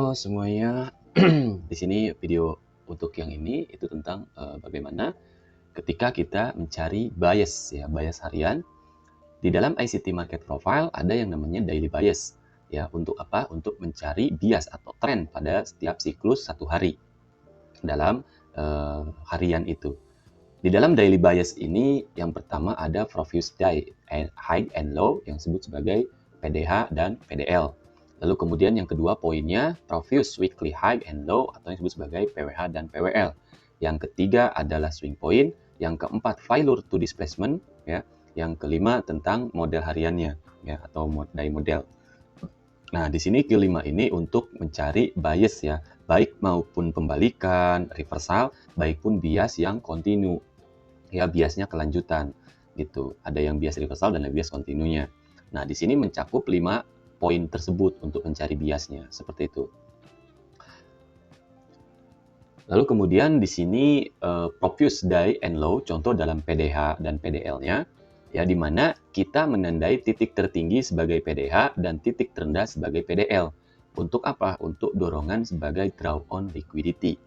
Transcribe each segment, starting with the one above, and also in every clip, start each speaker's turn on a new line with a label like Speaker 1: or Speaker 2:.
Speaker 1: Halo semuanya. Di sini video untuk yang ini itu tentang bagaimana ketika kita mencari bias ya, bias harian. Di dalam ICT Market Profile ada yang namanya daily bias. Ya, untuk apa? Untuk mencari bias atau tren pada setiap siklus satu hari dalam harian itu. Di dalam daily bias ini yang pertama ada Profuse High and Low yang disebut sebagai PDH dan PDL. Lalu kemudian yang kedua poinnya Profuse Weekly High and Low atau yang disebut sebagai PWH dan PWL. Yang ketiga adalah swing point, yang keempat failure to displacement ya. Yang kelima tentang model hariannya ya atau day model. Nah, di sini kelima ini untuk mencari bias ya, baik maupun pembalikan, reversal, baik pun bias yang kontinu. Ya, biasnya kelanjutan gitu. Ada yang bias reversal dan ada bias kontinunya. Nah, di sini mencakup 5 poin tersebut untuk mencari biasnya, seperti itu. Lalu kemudian di sini Profuse High and Low, contoh dalam PDH dan PDL-nya, ya di mana kita menandai titik tertinggi sebagai PDH dan titik terendah sebagai PDL. Untuk apa? Untuk dorongan sebagai draw on liquidity.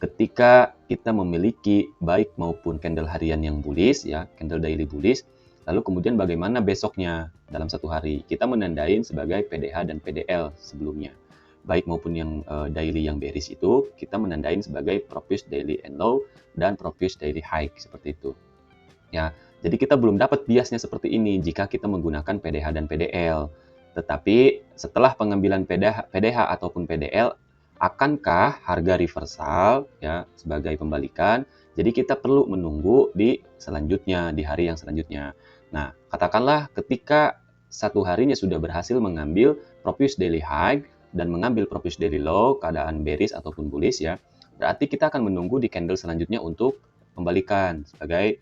Speaker 1: Ketika kita memiliki baik maupun candle harian yang bullish ya, candle daily bullish, lalu kemudian bagaimana besoknya dalam satu hari kita menandain sebagai PDH dan PDL sebelumnya. Baik maupun yang daily yang bearish itu kita menandain sebagai Profuse Daily and Low dan Profuse Daily High seperti itu. Ya, jadi kita belum dapat biasnya seperti ini jika kita menggunakan PDH dan PDL. Tetapi setelah pengambilan PDH ataupun PDL, akankah harga reversal ya sebagai pembalikan? Jadi kita perlu menunggu di selanjutnya, di hari yang selanjutnya. Nah, katakanlah ketika satu harinya sudah berhasil mengambil Profuse Daily High dan mengambil Profuse Daily Low, keadaan bearish ataupun bullish ya, berarti kita akan menunggu di candle selanjutnya untuk pembalikan sebagai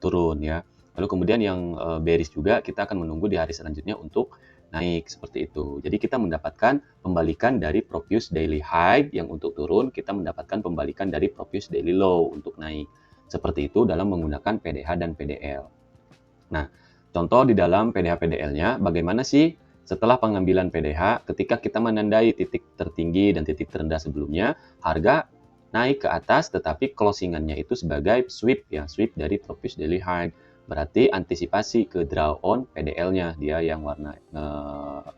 Speaker 1: turun ya. Lalu kemudian yang bearish juga kita akan menunggu di hari selanjutnya untuk naik seperti itu. Jadi kita mendapatkan pembalikan dari Profuse Daily High yang untuk turun, kita mendapatkan pembalikan dari Profuse Daily Low untuk naik. Seperti itu dalam menggunakan PDH dan PDL. Nah, contoh di dalam PDH PDL-nya bagaimana sih setelah pengambilan PDH ketika kita menandai titik tertinggi dan titik terendah sebelumnya, harga naik ke atas tetapi closingannya itu sebagai sweep ya, sweep dari Profuse Daily High. Berarti antisipasi ke draw on PDL-nya, dia yang warna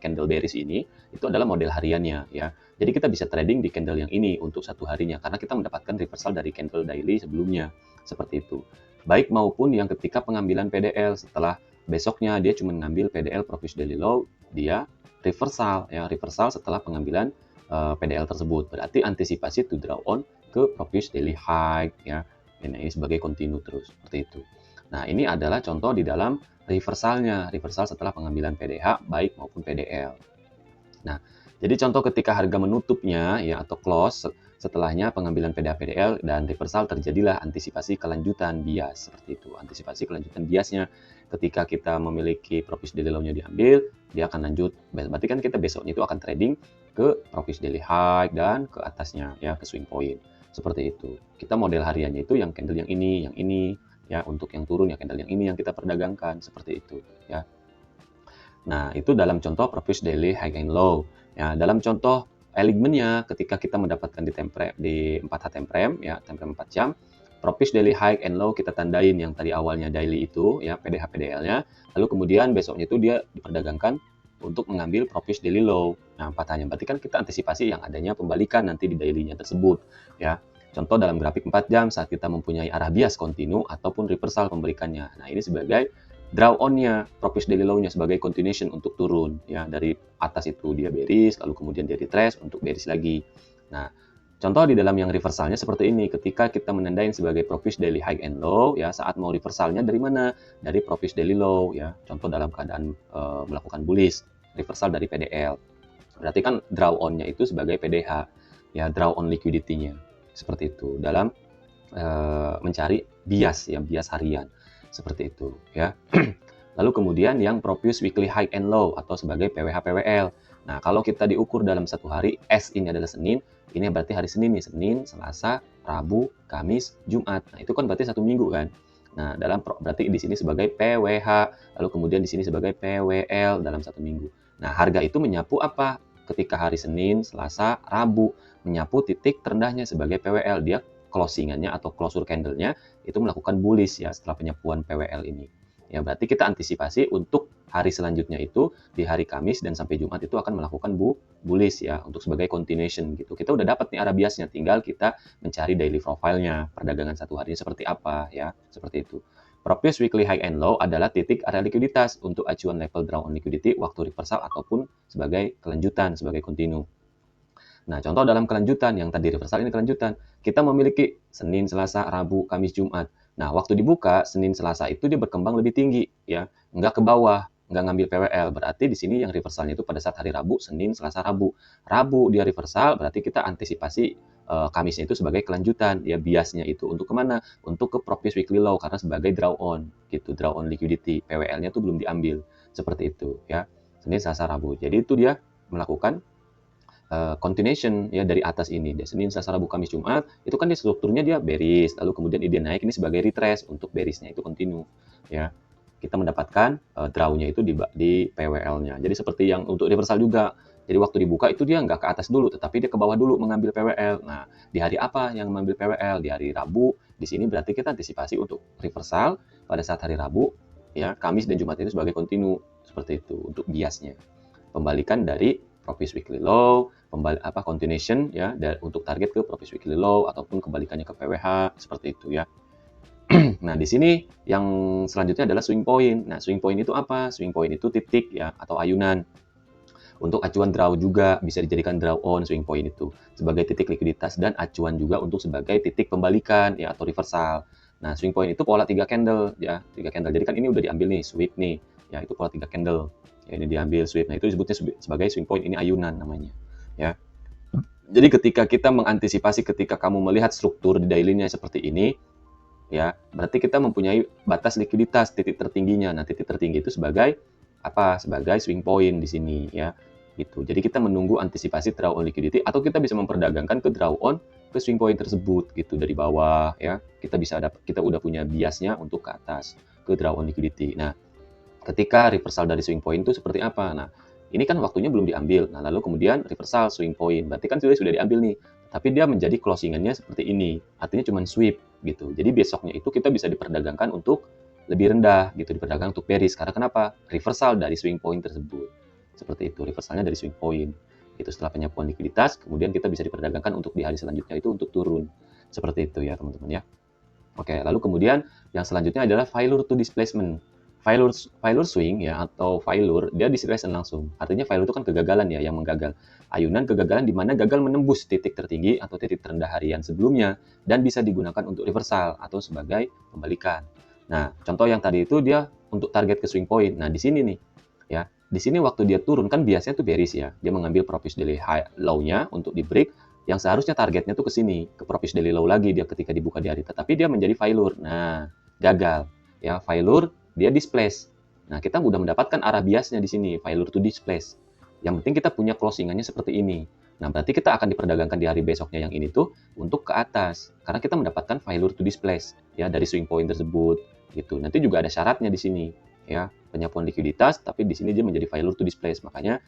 Speaker 1: candle bearish ini itu adalah model hariannya ya. Jadi kita bisa trading di candle yang ini untuk satu harinya karena kita mendapatkan reversal dari candle daily sebelumnya. Seperti itu. Baik maupun yang ketika pengambilan PDL setelah besoknya dia cuma ngambil PDL Profuse Daily Low, dia reversal ya, reversal setelah pengambilan PDL tersebut. Berarti antisipasi to draw on ke Profuse Daily High ya. Ini sebagai continue terus seperti itu. Nah, ini adalah contoh di dalam reversalnya, reversal setelah pengambilan PDH baik maupun PDL. Nah, jadi contoh ketika harga menutupnya ya atau close setelahnya pengambilan PDH PDL dan reversal terjadilah antisipasi kelanjutan bias seperti itu. Antisipasi kelanjutan biasnya ketika kita memiliki Profuse Daily Low-nya diambil, dia akan lanjut. Berarti kan kita besoknya itu akan trading ke Profuse Daily High dan ke atasnya ya ke swing point. Seperti itu. Kita model hariannya itu yang candle yang ini ya, untuk yang turun ya candle yang ini yang kita perdagangkan seperti itu ya. Nah, itu dalam contoh Profuse Daily High and Low. Ya, dalam contoh elemennya ketika kita mendapatkan di 4H time frame ya, time frame 4 jam, Profuse Daily High and Low kita tandain yang tadi awalnya daily itu ya, PDH PDL-nya. Lalu kemudian besoknya itu dia diperdagangkan untuk mengambil Profuse Daily Low. Nah, 4H-nya berarti kan kita antisipasi yang adanya pembalikan nanti di daily-nya tersebut ya. Contoh dalam grafik 4 jam saat kita mempunyai arah bias kontinu ataupun reversal pembalikannya. Nah, ini sebagai draw on-nya, Profuse Daily Low-nya sebagai continuation untuk turun ya, dari atas itu dia bearish lalu kemudian dia retrace untuk bearish lagi. Nah, contoh di dalam yang reversalnya seperti ini, ketika kita menandain sebagai Profuse Daily High and Low ya, saat mau reversalnya dari mana? Dari Profuse Daily Low ya. Contoh dalam keadaan melakukan bullish, reversal dari PDL. Berarti kan draw on-nya itu sebagai PDH ya, draw on liquidity-nya. Seperti itu dalam mencari bias ya, bias harian. Seperti itu ya. Lalu kemudian yang Profuse Weekly High and Low atau sebagai PWH PWL. Nah, kalau kita diukur dalam satu hari, S ini adalah Senin, ini berarti hari Senin nih, Senin, Selasa, Rabu, Kamis, Jumat. Nah, itu kan berarti satu minggu kan. Nah, berarti di sini sebagai PWH, lalu kemudian di sini sebagai PWL dalam satu minggu. Nah, harga itu menyapu apa? ketika hari Senin, Selasa, Rabu menyapu titik terendahnya sebagai PWL. Dia closingannya atau closure candle-nya itu melakukan bullish ya setelah penyapuan PWL ini. Ya, berarti kita antisipasi untuk hari selanjutnya itu di hari Kamis dan sampai Jumat itu akan melakukan bullish ya untuk sebagai continuation gitu. Kita udah dapat nih arah biasnya, tinggal kita mencari daily profile-nya, perdagangan satu harinya seperti apa ya, seperti itu. Propus weekly high and low adalah titik area likuiditas untuk acuan level draw on liquidity waktu reversal ataupun sebagai kelanjutan, sebagai continue. Nah, contoh dalam kelanjutan, yang tadi reversal ini kelanjutan. Kita memiliki Senin, Selasa, Rabu, Kamis, Jumat. Nah, waktu dibuka, Senin, Selasa itu dia berkembang lebih tinggi, ya. Nggak ke bawah, nggak ngambil PWL. Berarti di sini yang reversalnya itu pada saat hari Rabu, Senin, Selasa, Rabu. Rabu dia reversal, berarti kita antisipasi Kamisnya itu sebagai kelanjutan, ya biasnya itu. Untuk kemana? Untuk ke previous weekly low, karena sebagai draw on, gitu. Draw on liquidity. PWL-nya itu belum diambil. Seperti itu, ya. Senin, Selasa, Rabu. Jadi itu dia melakukan continuation ya dari atas ini. Dari Senin, Selasa, Rabu, Kamis, Jumat, itu kan di strukturnya dia bearish, lalu kemudian dia naik ini sebagai retrace untuk bearishnya itu continue ya. Kita mendapatkan draw-nya itu di PWL-nya. Jadi seperti yang untuk reversal juga. Jadi waktu dibuka itu dia nggak ke atas dulu, tetapi dia ke bawah dulu mengambil PWL. Nah, di hari apa yang mengambil PWL? Di hari Rabu. Di sini berarti kita antisipasi untuk reversal pada saat hari Rabu ya, Kamis dan Jumat itu sebagai continue seperti itu untuk biasnya. Pembalikan dari previous weekly low, continuation ya untuk target ke previous weekly low ataupun kebalikannya ke PWH seperti itu ya. Nah, di sini yang selanjutnya adalah swing point. Nah, swing point itu apa? Swing point itu titik ya atau ayunan. Untuk acuan draw juga bisa dijadikan draw on swing point itu sebagai titik likuiditas dan acuan juga untuk sebagai titik pembalikan ya atau reversal. Nah, swing point itu pola 3 candle ya, 3 candle. Jadi kan ini udah diambil nih sweep nih. Ya, itu pola 3 candle. Ya, ini diambil sweep. Nah, itu disebutnya sebagai swing point, ini ayunan namanya. Ya. Jadi ketika kita mengantisipasi ketika kamu melihat struktur di daily-nya seperti ini, ya, berarti kita mempunyai batas likuiditas titik tertingginya. Nah, titik tertinggi itu sebagai apa? Sebagai swing point di sini ya. Gitu. Jadi kita menunggu antisipasi draw on liquidity atau kita bisa memperdagangkan ke draw on ke swing point tersebut gitu dari bawah ya. Kita udah punya biasnya untuk ke atas ke draw on liquidity. Nah, ketika reversal dari swing point itu seperti apa? Nah, ini kan waktunya belum diambil. Nah, lalu kemudian reversal swing point. Berarti kan sudah diambil nih. Tapi dia menjadi closingannya seperti ini. Artinya cuma sweep gitu. Jadi besoknya itu kita bisa diperdagangkan untuk lebih rendah gitu, diperdagangkan untuk bearish. Karena kenapa? Reversal dari swing point tersebut. Seperti itu, reversalnya dari swing point. Itu setelah penyapuan likuiditas, kemudian kita bisa diperdagangkan untuk di hari selanjutnya itu untuk turun. Seperti itu ya, teman-teman ya. Oke, lalu kemudian yang selanjutnya adalah failure to displacement. Failure swing ya atau failure dia displacement langsung. Artinya failure itu kan kegagalan ya, yang menggagal. Ayunan kegagalan di mana gagal menembus titik tertinggi atau titik terendah harian sebelumnya dan bisa digunakan untuk reversal atau sebagai pembalikan. Nah, contoh yang tadi itu dia untuk target ke swing point. Nah, di sini nih ya. Di sini waktu dia turun kan biasanya tuh bearish ya. Dia mengambil previous daily high low-nya untuk di break yang seharusnya targetnya tuh ke sini, ke previous daily low lagi dia ketika dibuka di hari, tapi dia menjadi failure. Nah, gagal. Ya, failure dia displace. Nah, kita udah mendapatkan arah biasnya di sini, failure to displace. Yang penting kita punya closingannya seperti ini. Nah, berarti kita akan diperdagangkan di hari besoknya yang ini tuh untuk ke atas. Karena kita mendapatkan failure to displace ya dari swing point tersebut gitu. Nanti juga ada syaratnya di sini ya, penyapuan likuiditas, tapi di sini dia menjadi failure to displace. Makanya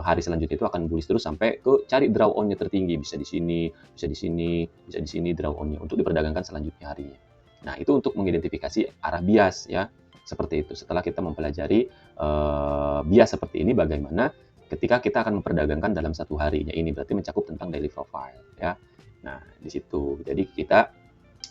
Speaker 1: hari selanjutnya itu akan bullish terus sampai ke cari draw on-nya tertinggi, bisa di sini, bisa di sini, bisa di sini draw on-nya untuk diperdagangkan selanjutnya harinya. Nah, itu untuk mengidentifikasi arah bias ya. Seperti itu. Setelah kita mempelajari bias seperti ini bagaimana ketika kita akan memperdagangkan dalam satu harinya ini, berarti mencakup tentang daily profile ya. Nah, di situ. Jadi kita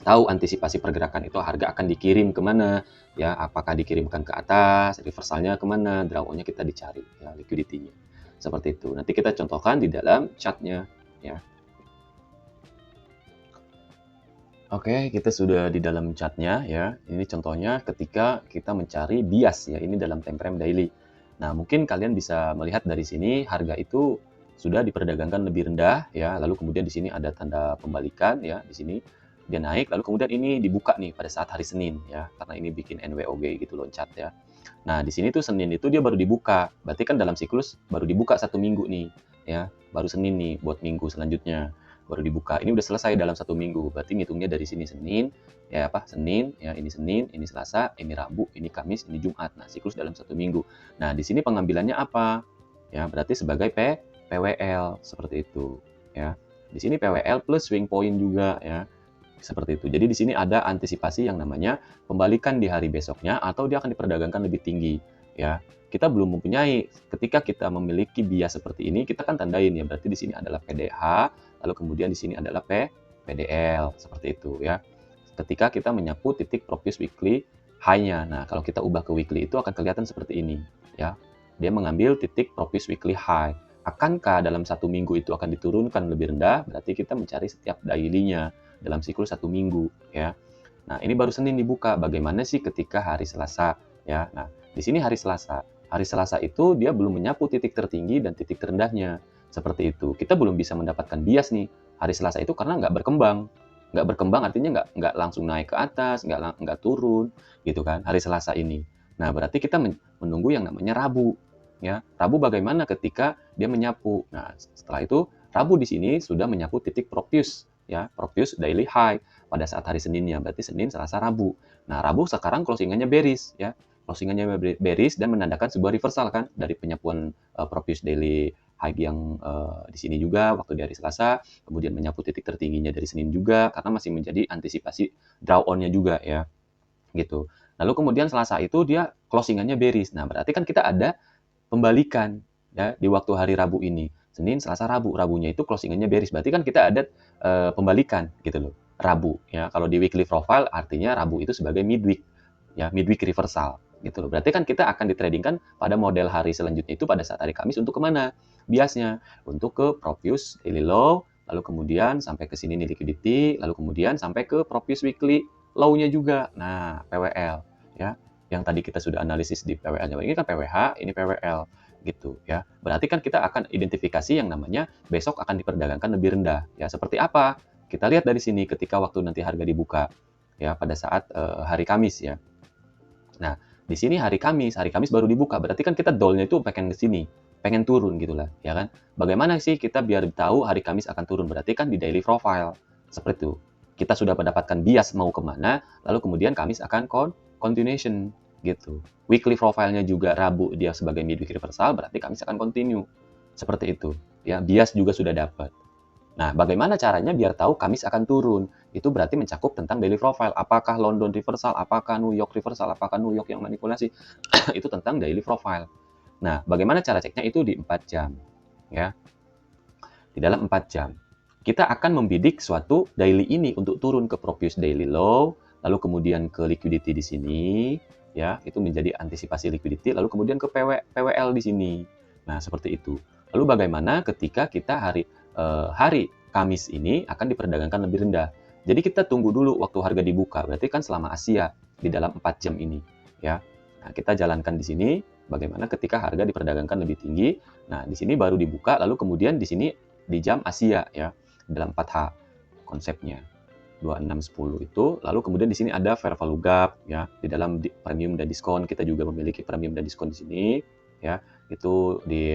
Speaker 1: tahu antisipasi pergerakan itu harga akan dikirim kemana ya, apakah dikirimkan ke atas, reversalnya kemana, draw on-nya kita dicari ya, liquidity-nya seperti itu. Nanti kita contohkan di dalam chart-nya ya. Oke, kita sudah di dalam chart-nya ya. Ini contohnya ketika kita mencari bias ya, ini dalam time frame daily. Nah, mungkin kalian bisa melihat dari sini harga itu sudah diperdagangkan lebih rendah ya, lalu kemudian di sini ada tanda pembalikan ya, di sini dia naik, lalu kemudian ini dibuka nih pada saat hari Senin ya, karena ini bikin NWOG gitu loncat ya. Nah, di sini tuh Senin itu dia baru dibuka, berarti kan dalam siklus baru dibuka 1 minggu nih ya, baru Senin nih buat minggu selanjutnya baru dibuka. Ini udah selesai dalam 1 minggu, berarti ngitungnya dari sini Senin ya, apa Senin ya, ini Senin, ini Selasa, ini Rabu, ini Kamis, ini Jumat. Nah, siklus dalam 1 minggu. Nah, di sini pengambilannya apa ya, berarti sebagai PWL seperti itu ya. Di sini PWL plus swing point juga ya. Seperti itu. Jadi di sini ada antisipasi yang namanya pembalikan di hari besoknya atau dia akan diperdagangkan lebih tinggi ya. Kita belum mempunyai, ketika kita memiliki bias seperti ini, kita kan tandain ya, berarti di sini adalah PDH, lalu kemudian di sini adalah PDL, seperti itu ya. Ketika kita menyapu titik Propius Weekly high-nya. Nah, kalau kita ubah ke weekly itu akan kelihatan seperti ini ya. Dia mengambil titik Propius Weekly high. Akankah dalam satu minggu itu akan diturunkan lebih rendah? Berarti kita mencari setiap daily-nya dalam siklus satu minggu ya. Nah, ini baru Senin dibuka. Bagaimana sih ketika hari Selasa ya? Nah, di sini hari Selasa. Hari Selasa itu dia belum menyapu titik tertinggi dan titik terendahnya. Seperti itu. Kita belum bisa mendapatkan bias nih. Hari Selasa itu karena nggak berkembang. Nggak berkembang artinya nggak langsung naik ke atas, nggak turun gitu kan hari Selasa ini. Nah, berarti kita menunggu yang namanya Rabu. Ya, Rabu bagaimana ketika dia menyapu? Nah, setelah itu Rabu di sini sudah menyapu titik Propius ya, Propius daily high pada saat hari Seninnya, berarti Senin, Selasa, Rabu. Nah, Rabu sekarang closingannya bearish ya. Closingannya bearish dan menandakan sebuah reversal kan dari penyapuan Propius daily high yang di sini juga waktu di hari Selasa, kemudian menyapu titik tertingginya dari Senin juga karena masih menjadi antisipasi draw on-nya juga ya. Gitu. Lalu kemudian Selasa itu dia closingannya bearish. Nah, berarti kan kita ada pembalikan ya di waktu hari Rabu ini. Senin, Selasa, Rabu. Rabunya itu closingannya bearish. Berarti kan kita ada pembalikan gitu loh. Rabu ya. Kalau di weekly profile artinya Rabu itu sebagai midweek ya, midweek reversal gitu loh. Berarti kan kita akan ditradingkan pada model hari selanjutnya itu pada saat hari Kamis untuk kemana? Biasnya untuk ke Propius daily low, lalu kemudian sampai ke sini nih liquidity, lalu kemudian sampai ke Propius weekly low-nya juga. Nah, PWL ya. Yang tadi kita sudah analisis di PWL-nya. Ini kan PWH, ini PWL gitu ya. Berarti kan kita akan identifikasi yang namanya besok akan diperdagangkan lebih rendah. Ya, seperti apa? Kita lihat dari sini ketika waktu nanti harga dibuka ya pada saat hari Kamis ya. Nah, di sini hari Kamis baru dibuka. Berarti kan kita doll-nya itu pengen ke sini, pengen turun gitulah, ya kan? Bagaimana sih kita biar tahu hari Kamis akan turun? Berarti kan di daily profile. Seperti itu. Kita sudah mendapatkan bias mau kemana, lalu kemudian Kamis akan continuation gitu. Weekly profile-nya juga Rabu dia sebagai midweek reversal, berarti Kamis akan continue. Seperti itu. Ya, bias juga sudah dapat. Nah, bagaimana caranya biar tahu Kamis akan turun? Itu berarti mencakup tentang daily profile. Apakah London reversal, apakah New York reversal, apakah New York yang manipulasi? Itu tentang daily profile. Nah, bagaimana cara ceknya? Itu di 4 jam. Ya. Di dalam 4 jam. Kita akan membidik suatu daily ini untuk turun ke Propius daily low, lalu kemudian ke liquidity di sini, ya, itu menjadi antisipasi liquidity, lalu kemudian ke PWL di sini. Nah, seperti itu. Lalu bagaimana ketika kita hari Kamis ini akan diperdagangkan lebih rendah. Jadi kita tunggu dulu waktu harga dibuka. Berarti kan selama Asia di dalam 4 jam ini, ya. Nah, kita jalankan di sini bagaimana ketika harga diperdagangkan lebih tinggi. Nah, di sini baru dibuka, lalu kemudian di sini di jam Asia ya, dalam 4H konsepnya. 2610 itu, lalu kemudian di sini ada fair value gap ya, di dalam premium dan diskon kita juga memiliki premium dan diskon di sini ya. Itu di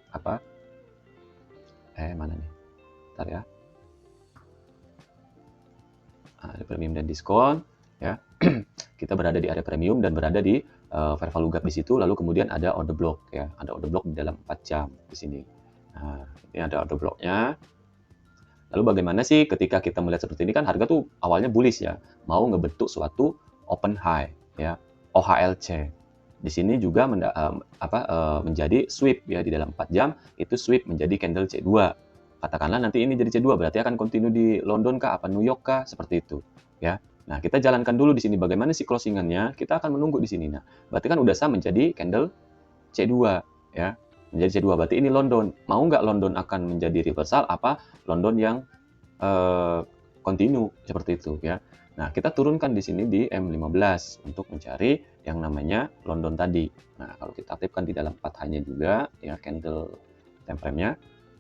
Speaker 1: apa? Mana nih? Bentar ya. Ada premium dan diskon ya. Kita berada di area premium dan berada di fair value gap di situ, lalu kemudian ada order block ya. Ada order block di dalam 4 jam di sini. Nah, ini ada order blocknya. Lalu bagaimana sih ketika kita melihat seperti ini kan harga tuh awalnya bullish ya, mau ngebentuk suatu open high ya, OHLC. Di sini juga menjadi sweep ya di dalam 4 jam itu sweep menjadi candle C2. Katakanlah nanti ini jadi C2 berarti akan continue di London kah, apa New York kah, seperti itu ya. Nah, kita jalankan dulu di sini bagaimana sih closingannya, kita akan menunggu di sini. Nah, berarti kan udah sah menjadi candle C2 ya. Menjadi C2 berarti ini London. Mau nggak London akan menjadi reversal apa London yang continue seperti itu ya. Nah, kita turunkan di sini di M15 untuk mencari yang namanya London tadi. Nah, kalau kita aktifkan di dalam 4H-nya juga ya candle time frame-nya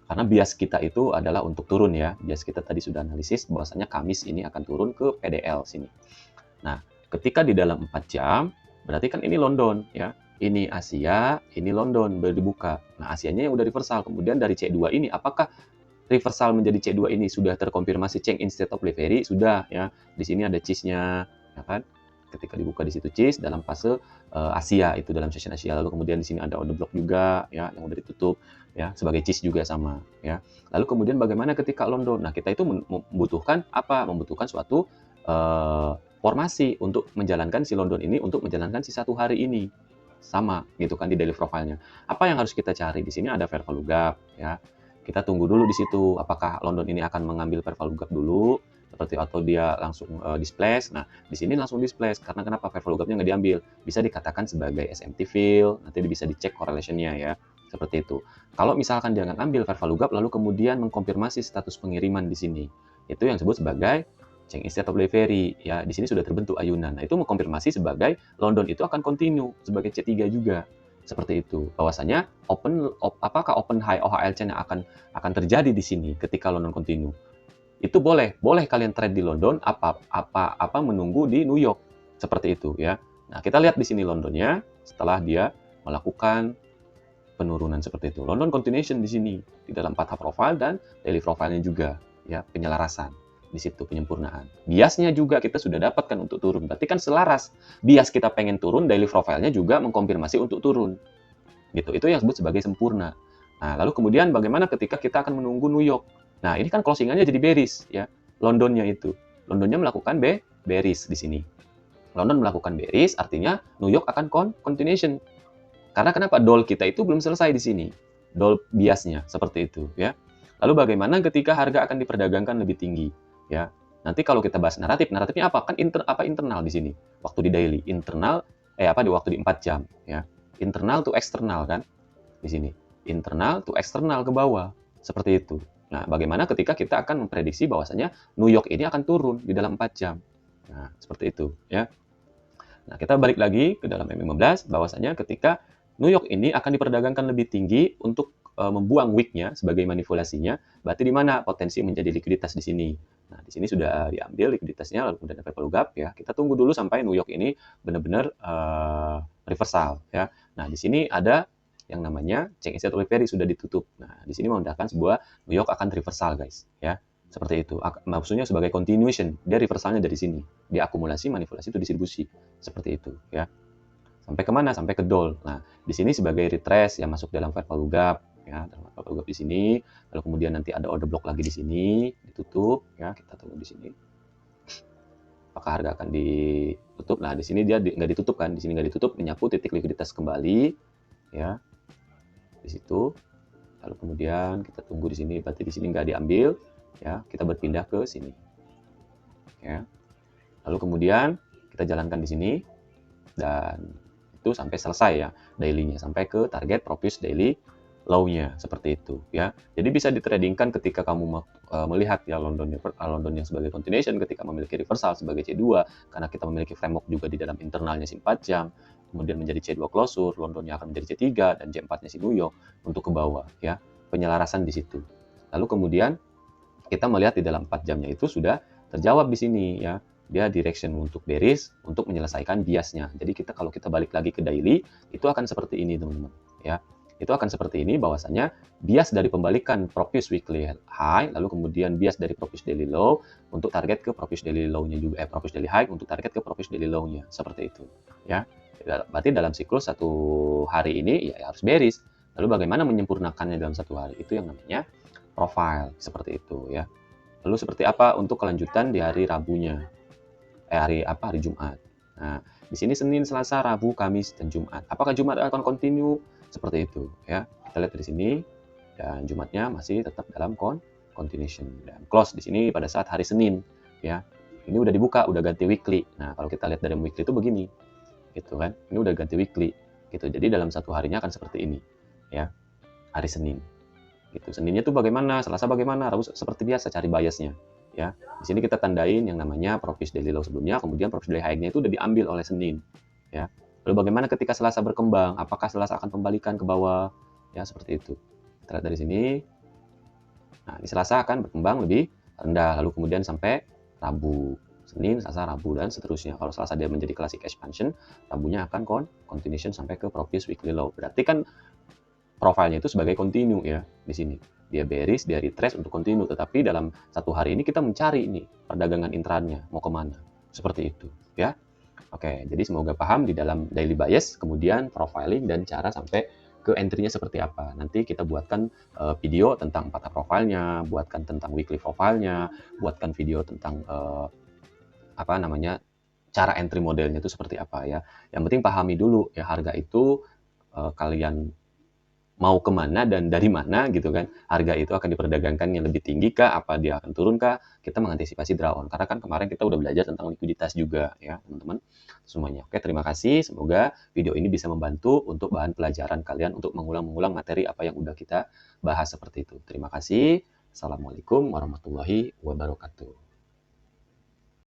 Speaker 1: karena bias kita itu adalah untuk turun ya. Bias kita tadi sudah analisis bahwasanya Kamis ini akan turun ke PDL sini. Nah, ketika di dalam 4 jam berarti kan ini London ya. Ini Asia, ini London baru dibuka. Nah, Asianya yang udah reversal. Kemudian dari C2 ini, apakah reversal menjadi C2 ini sudah terkonfirmasi change in state of delivery? Sudah ya. Di sini ada cheese-nya, ya kan? ketika dibuka di situ CHIS dalam fase Asia, itu dalam session Asia. Lalu kemudian di sini ada order block juga ya yang udah ditutup ya, sebagai CHIS juga sama ya. Lalu kemudian bagaimana ketika London? Nah, kita itu membutuhkan apa? Membutuhkan suatu formasi untuk menjalankan si London ini, untuk menjalankan si 1 hari ini. Sama gitu kan di daily profile-nya. Apa yang harus kita cari? Di sini ada fair value gap ya. Kita tunggu dulu di situ, apakah London ini akan mengambil fair value gap dulu, seperti atau dia langsung displace. Nah, di sini langsung displace. Karena kenapa? Fair value gap-nya nggak diambil. Bisa dikatakan sebagai SMT fill, nanti bisa dicek correlation-nya ya. Seperti itu. Kalau misalkan dia nggak ambil fair value gap, lalu kemudian mengkonfirmasi status pengiriman di sini. Itu yang disebut sebagai change in state of delivery. Ya, di sini sudah terbentuk ayunan. Nah, itu mengkonfirmasi sebagai London itu akan continue sebagai C3 juga. Seperti itu. Bahwasanya apakah open high OHL chain yang akan terjadi di sini ketika London continue. Itu boleh kalian trade di London apa menunggu di New York. Seperti itu ya. Nah, kita lihat di sini Londonnya setelah dia melakukan penurunan seperti itu. London continuation di sini di dalam path profile dan daily profile-nya juga ya, penyelarasan di situ, penyempurnaan. Biasnya juga kita sudah dapatkan untuk turun. Berarti kan selaras. Bias kita pengen turun, daily profile-nya juga mengkonfirmasi untuk turun. Gitu. Itu yang disebut sebagai sempurna. Nah, lalu kemudian bagaimana ketika kita akan menunggu New York? Nah, ini kan closing-annya jadi bearish ya. Londonnya itu. Londonnya melakukan bearish di sini. London melakukan bearish, artinya New York akan continuation. Karena kenapa? Doll kita itu belum selesai di sini. Doll biasnya seperti itu ya. Lalu bagaimana ketika harga akan diperdagangkan lebih tinggi? Ya, nanti kalau kita bahas naratifnya apa? Kan internal di sini. Waktu di daily, internal di waktu di 4 jam ya. Internal to eksternal kan di sini. Internal to eksternal ke bawah. Seperti itu. Nah, bagaimana ketika kita akan memprediksi bahwasanya New York ini akan turun di dalam 4 jam. Nah, seperti itu ya. Nah, kita balik lagi ke dalam M15 bahwasanya ketika New York ini akan diperdagangkan lebih tinggi untuk membuang wick-nya sebagai manipulasinya, berarti di mana potensi menjadi likuiditas di sini. Nah, di sini sudah diambil likuiditasnya, lalu kemudian ada value gap ya. Kita tunggu dulu sampai New York ini benar-benar reversal ya. Nah, di sini ada yang namanya change in state of delivery sudah ditutup. Nah, di sini menandakan sebuah New York akan reversal guys ya. Seperti itu. Maksudnya sebagai continuation, dia reversalnya dari sini. Dia akumulasi, manipulasi itu distribusi. Seperti itu ya. Sampai kemana? Sampai ke doll. Nah, di sini sebagai retrace yang masuk dalam fair value gap ya, dalam fair value gap di sini. Lalu kemudian nanti ada order block lagi di sini, ditutup ya, kita tunggu di sini. Apakah harga akan ditutup? Nah, di sini dia nggak ditutup kan? Di sini nggak ditutup, menyapu titik likuiditas kembali ya. Di situ. Lalu kemudian kita tunggu di sini, berarti di sini nggak diambil ya, kita berpindah ke sini. Ya. Lalu kemudian kita jalankan di sini dan itu sampai selesai ya daily-nya, sampai ke target Propius daily low-nya seperti itu ya. Jadi bisa ditradingkan ketika kamu melihat ya London yang sebagai continuation, ketika memiliki reversal sebagai C2 karena kita memiliki framework juga di dalam internalnya si 4 jam, kemudian menjadi C2 closure, Londonnya akan menjadi C3 dan C4-nya si New York untuk ke bawah ya. Penyelarasan di situ. Lalu kemudian kita melihat di dalam 4 jamnya itu sudah terjawab di sini ya. Dia direction untuk bearish untuk menyelesaikan biasnya. Jadi kalau kita balik lagi ke daily, itu akan seperti ini teman-teman ya. Itu akan seperti ini bahwasanya bias dari pembalikan Propius weekly high, lalu kemudian bias dari Propius daily low untuk target ke Propius daily low-nya juga, Propius daily high untuk target ke Propius daily low-nya, seperti itu ya. Berarti dalam siklus 1 hari ini ya harus bearish. Lalu bagaimana menyempurnakannya dalam 1 hari? Itu yang namanya profile, seperti itu ya. Lalu seperti apa untuk kelanjutan di hari Rabunya? Hari Jumat. Nah, di sini Senin, Selasa, Rabu, Kamis, dan Jumat. Apakah Jumat akan continue? Seperti itu ya. Kita lihat dari sini dan Jumatnya masih tetap dalam continuation dan close di sini pada saat hari Senin ya. Ini udah dibuka, udah ganti weekly. Nah, kalau kita lihat dari weekly itu begini. Gitu kan. Ini udah ganti weekly gitu. Jadi dalam 1 harinya akan seperti ini ya. Hari Senin. Gitu. Seninnya itu bagaimana? Selasa bagaimana? Rabu seperti biasa cari biasnya. Ya, di sini kita tandain yang namanya Propius daily low sebelumnya, kemudian Propius daily high-nya itu udah diambil oleh Senin. Ya. Lalu bagaimana ketika Selasa berkembang? Apakah Selasa akan pembalikan ke bawah? Ya, seperti itu. Kita lihat dari sini. Nah, di Selasa akan berkembang lebih rendah, lalu kemudian sampai Rabu. Senin, Selasa, Rabu, dan seterusnya. Kalau Selasa dia menjadi classic expansion, Rabunya akan continuation sampai ke Propius weekly low. Berarti kan profilnya itu sebagai continue ya di sini. Dia bearish, dia retrace untuk continue, tetapi dalam 1 hari ini kita mencari ini perdagangan intraannya mau kemana. Seperti itu ya. Oke, jadi semoga paham di dalam daily bias, kemudian profiling dan cara sampai ke entry-nya seperti apa. Nanti kita buatkan video tentang 4 profilnya, buatkan tentang weekly profilnya, buatkan video tentang apa namanya, cara entry modelnya itu seperti apa ya. Yang penting pahami dulu ya harga itu kalian mau kemana dan dari mana gitu kan. Harga itu akan diperdagangkan yang lebih tinggi kah, apa dia akan turun kah, kita mengantisipasi drawdown. Karena kan kemarin kita udah belajar tentang likuiditas juga ya teman-teman semuanya. Oke, terima kasih. Semoga video ini bisa membantu untuk bahan pelajaran kalian untuk mengulang-mengulang materi apa yang udah kita bahas seperti itu. Terima kasih. Assalamualaikum warahmatullahi wabarakatuh.